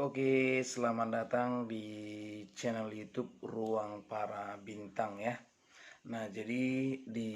Oke, selamat datang di channel YouTube Ruang Para Bintang ya. Nah, jadi di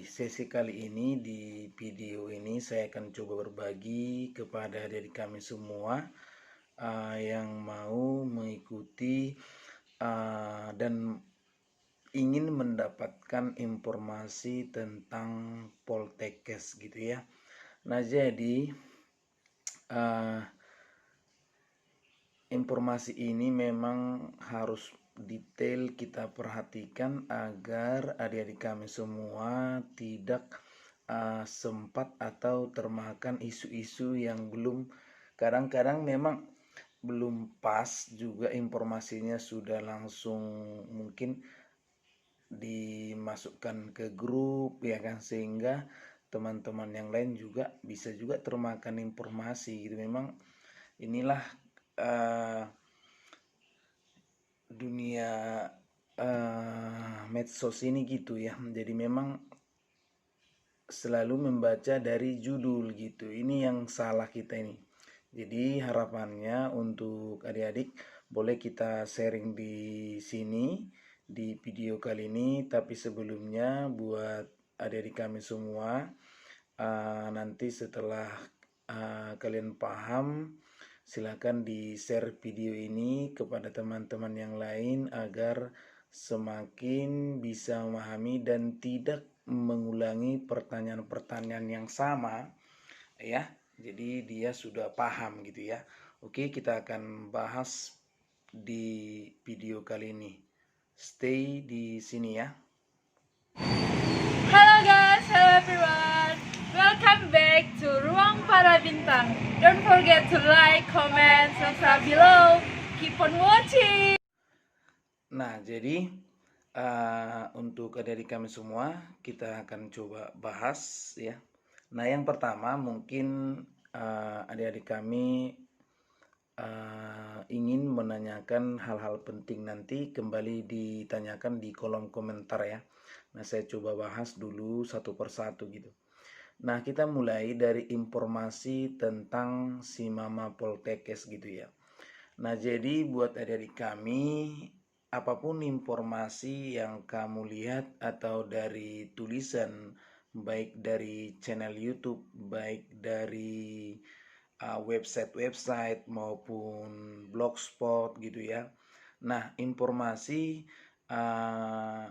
sesi kali ini, di video ini saya akan coba berbagi kepada adik kami semua yang mau mengikuti dan ingin mendapatkan informasi tentang Poltekkes gitu ya. Nah, jadi uh, informasi ini memang harus detail kita perhatikan agar adik-adik kami semua tidak sempat atau termakan isu-isu yang belum kadang-kadang memang belum pas juga informasinya sudah langsung mungkin dimasukkan ke grup ya kan, sehingga teman-teman yang lain juga bisa juga termakan informasi gitu. Memang inilah uh, dunia medsos ini gitu ya. Jadi memang selalu membaca dari judul gitu. Ini yang salah kita ini. Jadi harapannya untuk adik-adik boleh kita sharing di sini di video kali ini. Tapi sebelumnya buat adik-adik kami semua, nanti setelah kalian paham, silakan di-share video ini kepada teman-teman yang lain agar semakin bisa memahami dan tidak mengulangi pertanyaan-pertanyaan yang sama ya. Jadi dia sudah paham gitu ya. Oke, kita akan bahas di video kali ini. Stay di sini ya. Hello guys, hello everyone. Welcome back to Ruang Para Bintang. Don't forget to like, comment, subscribe below. Keep on watching. Nah, jadi untuk adik-adik kami semua kita akan coba bahas ya. Nah, yang pertama mungkin adik-adik kami ingin menanyakan hal-hal penting, nanti kembali ditanyakan di kolom komentar ya. Nah, saya coba bahas dulu satu persatu gitu. Nah, kita mulai dari informasi tentang si Mama Poltekkes gitu ya. Nah, jadi buat adik-adik kami, apapun informasi yang kamu lihat atau dari tulisan, baik dari channel YouTube, baik dari website-website maupun blogspot gitu ya. Nah, informasi uh,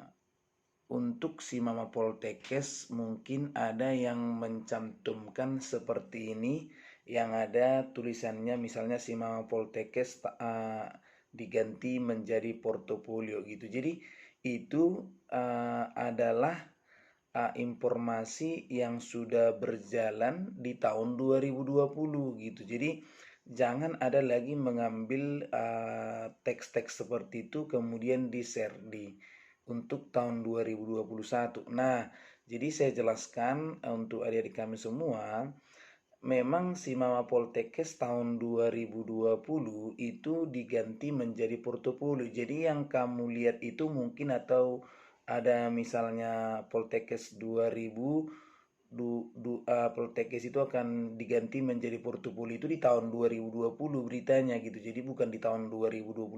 untuk si Mama Poltekkes mungkin ada yang mencantumkan seperti ini, yang ada tulisannya misalnya si Mama Poltekkes diganti menjadi portofolio gitu. Jadi itu adalah informasi yang sudah berjalan di tahun 2020 gitu. Jadi jangan ada lagi mengambil teks-teks seperti itu kemudian di-share untuk tahun 2021. Nah, jadi saya jelaskan untuk adik-adik kami semua, memang si Mama Poltekkes tahun 2020 itu diganti menjadi portofolio. Jadi yang kamu lihat itu mungkin atau ada misalnya Poltekkes 2000 Poltekkes itu akan diganti menjadi portofolio itu di tahun 2020 beritanya gitu. Jadi bukan di tahun 2021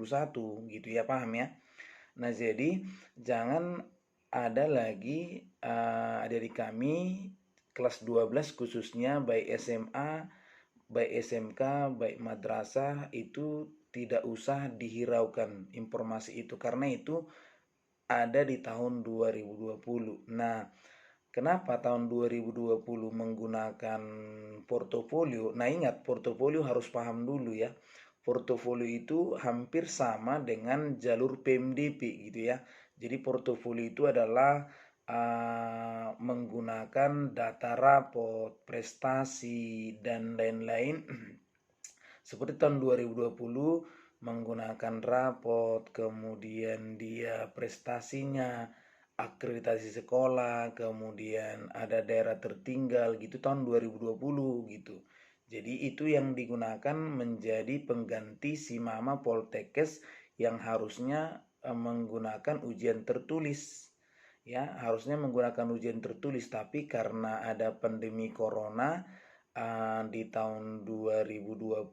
gitu ya, paham ya? Nah, jadi jangan ada lagi adik kami kelas 12 khususnya baik SMA, baik SMK, baik madrasah itu tidak usah dihiraukan informasi itu karena itu ada di tahun 2020. Nah, kenapa tahun 2020 menggunakan portofolio? Nah, ingat portofolio harus paham dulu ya. Portofolio itu hampir sama dengan jalur PMDP gitu ya. Jadi portofolio itu adalah menggunakan data rapot, prestasi dan lain-lain. Seperti tahun 2020 menggunakan rapot, kemudian dia prestasinya, akreditasi sekolah, kemudian ada daerah tertinggal gitu tahun 2020 gitu. Jadi itu yang digunakan menjadi pengganti si Mama Poltekkes yang harusnya menggunakan ujian tertulis. Ya, harusnya menggunakan ujian tertulis, tapi karena ada pandemi corona di tahun 2020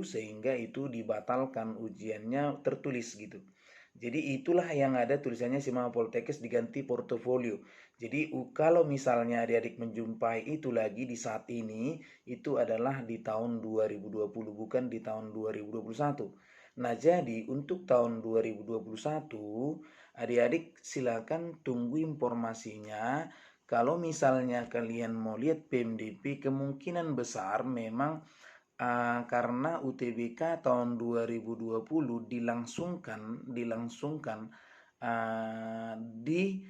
sehingga itu dibatalkan ujiannya tertulis gitu. Jadi itulah yang ada tulisannya Simama Poltekkes diganti portofolio. Jadi kalau misalnya adik-adik menjumpai itu lagi di saat ini, itu adalah di tahun 2020 bukan di tahun 2021. Nah, jadi untuk tahun 2021, adik-adik silakan tunggu informasinya. Kalau misalnya kalian mau lihat PMDP, kemungkinan besar memang karena UTBK tahun 2020 dilangsungkan di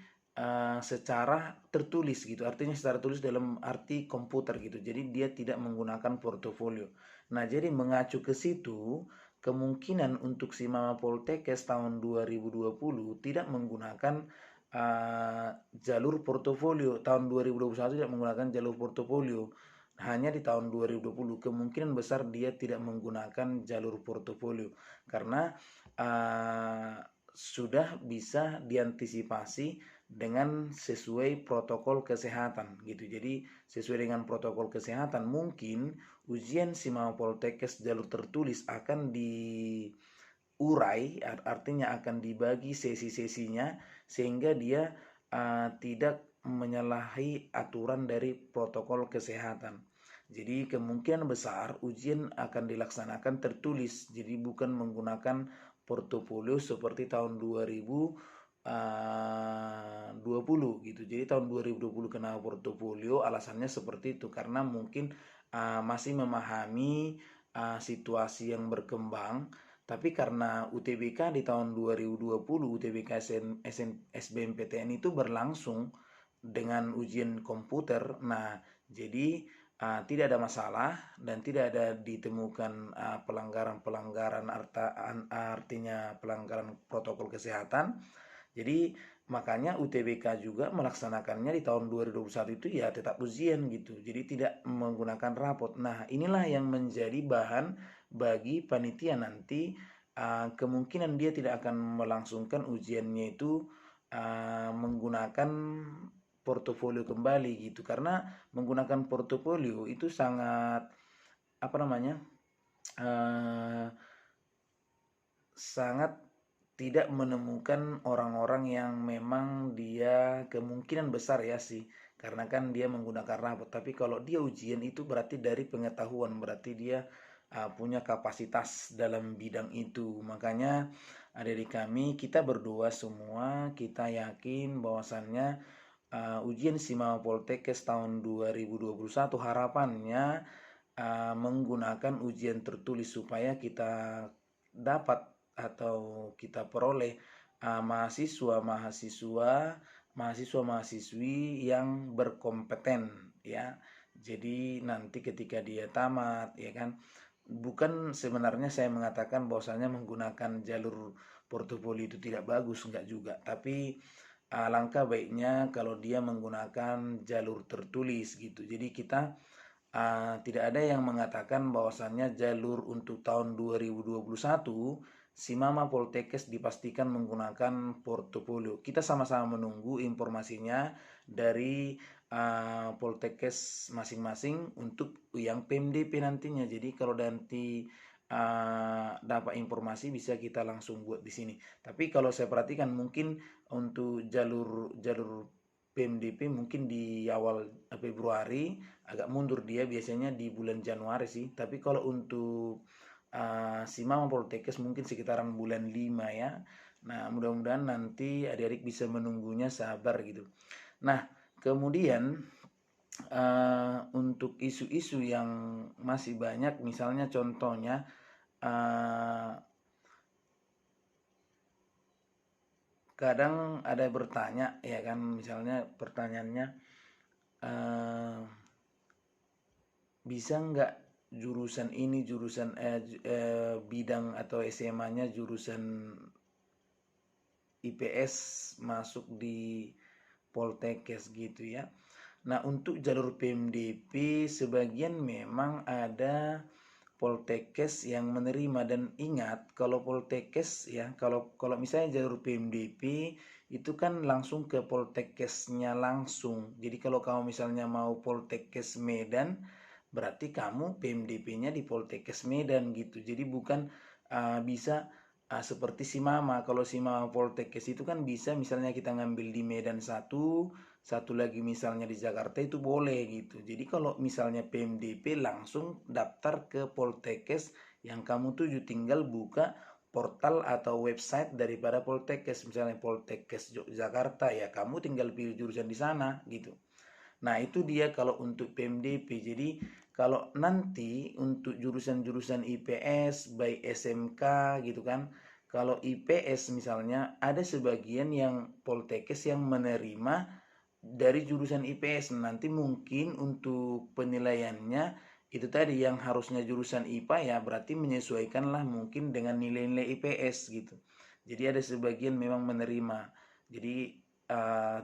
secara tertulis gitu. Artinya secara tulis dalam arti komputer gitu. Jadi dia tidak menggunakan portofolio. Nah, jadi mengacu ke situ, kemungkinan untuk si Mama Poltekkes tahun 2020 tidak menggunakan jalur portofolio. Tahun 2021 tidak menggunakan jalur portofolio. Hanya di tahun 2020 kemungkinan besar dia tidak menggunakan jalur portofolio karena sudah bisa diantisipasi dengan sesuai protokol kesehatan gitu. Jadi sesuai dengan protokol kesehatan mungkin ujian Simama Poltekkes jalur tertulis akan diurai, artinya akan dibagi sesi-sesinya sehingga dia tidak menyalahi aturan dari protokol kesehatan. Jadi kemungkinan besar ujian akan dilaksanakan tertulis, jadi bukan menggunakan portofolio seperti tahun 2020 gitu. Jadi tahun 2020 kena portofolio alasannya seperti itu karena mungkin masih memahami situasi yang berkembang. Tapi karena UTBK di tahun 2020, UTBK SBMPTN itu berlangsung dengan ujian komputer. Nah, jadi tidak ada masalah dan tidak ada ditemukan pelanggaran-pelanggaran artinya pelanggaran protokol kesehatan. Jadi makanya UTBK juga melaksanakannya di tahun 2021 itu ya tetap ujian gitu. Jadi tidak menggunakan rapot. Nah, inilah yang menjadi bahan bagi panitia nanti, kemungkinan dia tidak akan melangsungkan ujiannya itu menggunakan portofolio kembali gitu karena menggunakan portofolio itu sangat apa namanya sangat tidak menemukan orang-orang yang memang dia kemungkinan besar ya sih karena kan dia menggunakan rapot. Tapi kalau dia ujian itu berarti dari pengetahuan, berarti dia punya kapasitas dalam bidang itu. Makanya adik kami kita berdoa semua, kita yakin bahwasannya ujian Simama Poltekkes tahun 2021 harapannya menggunakan ujian tertulis supaya kita dapat atau kita peroleh mahasiswa-mahasiswi yang berkompeten ya. Jadi nanti ketika dia tamat ya kan, bukan sebenarnya saya mengatakan bahwasanya menggunakan jalur portofolio itu tidak bagus, enggak juga, tapi alangkah baiknya kalau dia menggunakan jalur tertulis gitu. Jadi kita tidak ada yang mengatakan bahwasannya jalur untuk tahun 2021 si Mama Poltekkes dipastikan menggunakan portofolio. Kita sama-sama menunggu informasinya dari Poltekkes masing-masing untuk yang PMDP nantinya. Jadi kalau nanti dapat informasi bisa kita langsung buat di sini. Tapi kalau saya perhatikan mungkin untuk jalur PMDP mungkin di awal Februari, agak mundur dia biasanya di bulan Januari sih. Tapi kalau untuk si Mama Poltekkes mungkin sekitaran bulan 5 ya. Nah, mudah-mudahan nanti adik-adik bisa menunggunya sabar gitu. Nah, kemudian untuk isu-isu yang masih banyak, misalnya contohnya kadang ada bertanya ya kan, misalnya pertanyaannya bisa nggak jurusan ini bidang atau SMA-nya jurusan IPS masuk di Poltekkes gitu ya. Nah, untuk jalur PMDP sebagian memang ada Poltekkes yang menerima, dan ingat kalau Poltekkes ya, kalau misalnya jalur PMDP itu kan langsung ke Poltekkesnya langsung. Jadi kalau kamu misalnya mau Poltekkes Medan berarti kamu PMDP-nya di Poltekkes Medan gitu. Jadi bukan bisa seperti si Mama. Kalau si Mama Poltekkes itu kan bisa misalnya kita ngambil di Medan satu lagi misalnya di Jakarta itu boleh gitu. Jadi kalau misalnya PMDP langsung daftar ke Poltekkes yang kamu tuju, tinggal buka portal atau website daripada Poltekkes, misalnya Poltekkes Jakarta, ya kamu tinggal pilih jurusan di sana gitu. Nah, itu dia kalau untuk PMDP. Jadi, kalau nanti untuk jurusan-jurusan IPS, baik SMK gitu kan, kalau IPS misalnya, ada sebagian yang Poltekkes yang menerima dari jurusan IPS. Nanti mungkin untuk penilaiannya, itu tadi yang harusnya jurusan IPA ya berarti menyesuaikanlah mungkin dengan nilai-nilai IPS gitu. Jadi ada sebagian memang menerima. Jadi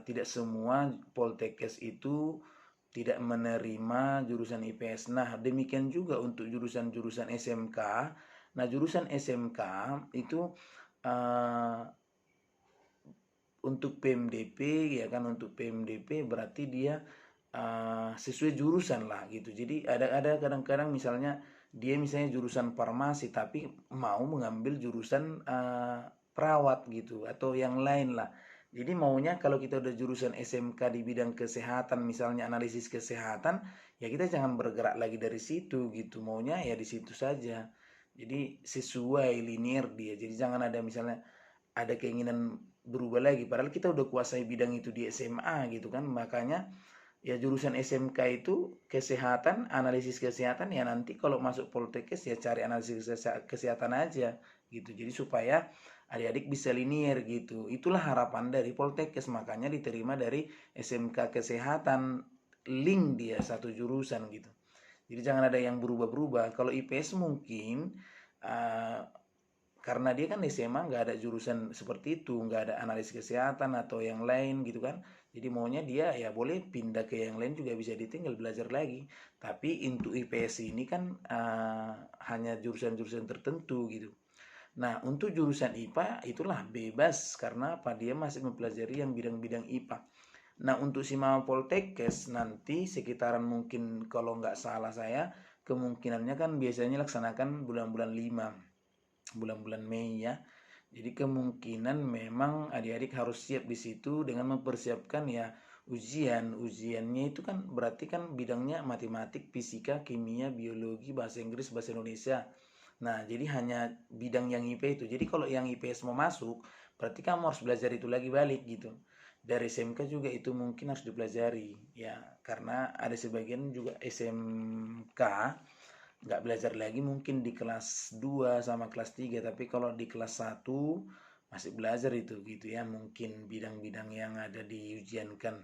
tidak semua Poltekkes itu tidak menerima jurusan IPS. Nah, demikian juga untuk jurusan-jurusan SMK. Nah, jurusan SMK itu uh, untuk PMDP ya kan, untuk PMDP berarti dia sesuai jurusan lah gitu. Jadi ada kadang-kadang misalnya dia misalnya jurusan farmasi tapi mau mengambil jurusan perawat gitu atau yang lain lah. Jadi maunya kalau kita udah jurusan SMK di bidang kesehatan, misalnya analisis kesehatan, ya kita jangan bergerak lagi dari situ gitu. Maunya ya di situ saja. Jadi sesuai linear dia. Jadi jangan ada misalnya ada keinginan berubah lagi padahal kita udah kuasai bidang itu di SMA gitu kan. Makanya ya jurusan SMK itu kesehatan, analisis kesehatan, ya nanti kalau masuk Poltekkes ya cari analisis kesehatan aja gitu. Jadi supaya adik-adik bisa linier gitu. Itulah harapan dari Poltekkes, makanya diterima dari SMK kesehatan, link dia satu jurusan gitu. Jadi jangan ada yang berubah-berubah. Kalau IPS mungkin uh, karena dia kan SMA nggak ada jurusan seperti itu, nggak ada analis kesehatan atau yang lain gitu kan. Jadi maunya dia ya boleh pindah ke yang lain juga bisa, ditinggal belajar lagi. Tapi untuk IPS ini kan hanya jurusan-jurusan tertentu gitu. Nah, untuk jurusan IPA itulah bebas karena apa? Dia masih mempelajari yang bidang-bidang IPA. Nah, untuk si Mama Poltekkes nanti sekitaran mungkin kalau nggak salah saya, kemungkinannya kan biasanya laksanakan bulan-bulan 5, bulan-bulan Mei ya. Jadi kemungkinan memang adik-adik harus siap di situ dengan mempersiapkan ya ujian. Ujiannya itu kan berarti kan bidangnya matematik, fisika, kimia, biologi, bahasa Inggris, bahasa Indonesia. Nah, jadi hanya bidang yang IP itu. Jadi kalau yang IPS mau masuk, berarti kamu harus belajar itu lagi balik gitu. Dari SMK juga itu mungkin harus dipelajari ya, karena ada sebagian juga SMK nggak belajar lagi mungkin di kelas 2 sama kelas 3, tapi kalau di kelas 1 masih belajar itu gitu ya, mungkin bidang-bidang yang ada diujiankan.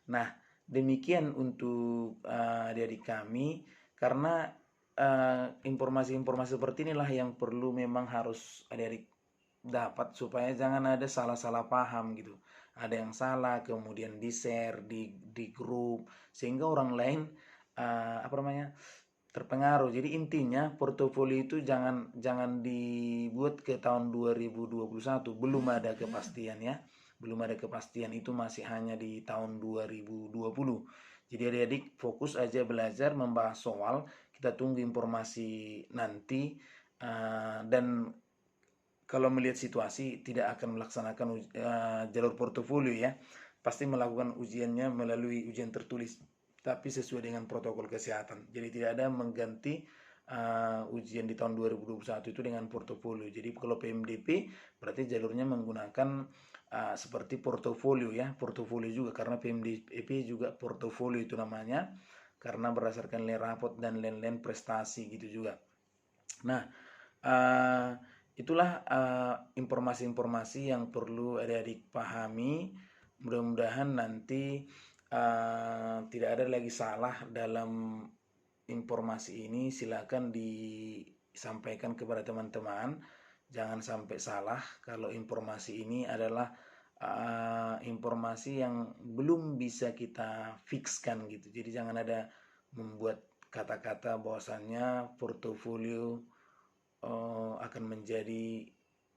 Nah, demikian untuk adik-adik kami, karena informasi-informasi seperti inilah yang perlu memang harus adik-adik dapat supaya jangan ada salah-salah paham gitu. Ada yang salah kemudian di-share di grup sehingga orang lain apa namanya terpengaruh. Jadi intinya portofolio itu jangan jangan dibuat ke tahun 2021, belum ada kepastian ya. Belum ada kepastian, itu masih hanya di tahun 2020. Jadi adik-adik fokus aja belajar membahas soal, kita tunggu informasi nanti dan kalau melihat situasi tidak akan melaksanakan jalur portofolio ya. Pasti melakukan ujiannya melalui ujian tertulis tapi sesuai dengan protokol kesehatan. Jadi tidak ada mengganti ujian di tahun 2021 itu dengan portofolio. Jadi kalau PMDP berarti jalurnya menggunakan seperti portofolio ya, portofolio juga karena PMDP juga portofolio itu namanya karena berdasarkan nilai rapot dan lain-lain prestasi gitu juga. Nah, itulah informasi-informasi yang perlu adik-adik pahami. Mudah-mudahan nanti tidak ada lagi salah dalam informasi ini. Silakan disampaikan kepada teman-teman. Jangan sampai salah kalau informasi ini adalah informasi yang belum bisa kita fixkan gitu. Jadi jangan ada membuat kata-kata bahwasannya portofolio akan menjadi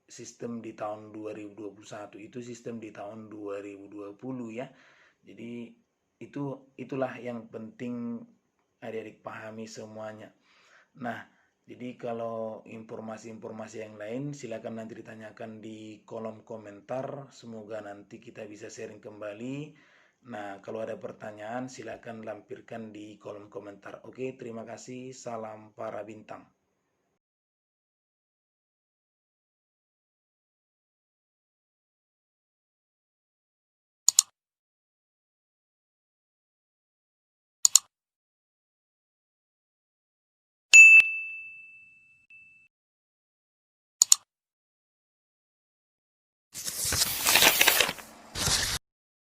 sistem di tahun 2021, itu sistem di tahun 2020 ya. Jadi itulah yang penting adik-adik pahami semuanya. Nah, jadi kalau informasi-informasi yang lain silakan nanti ditanyakan di kolom komentar. Semoga nanti kita bisa sharing kembali. Nah, kalau ada pertanyaan silakan lampirkan di kolom komentar. Oke, terima kasih. Salam para bintang.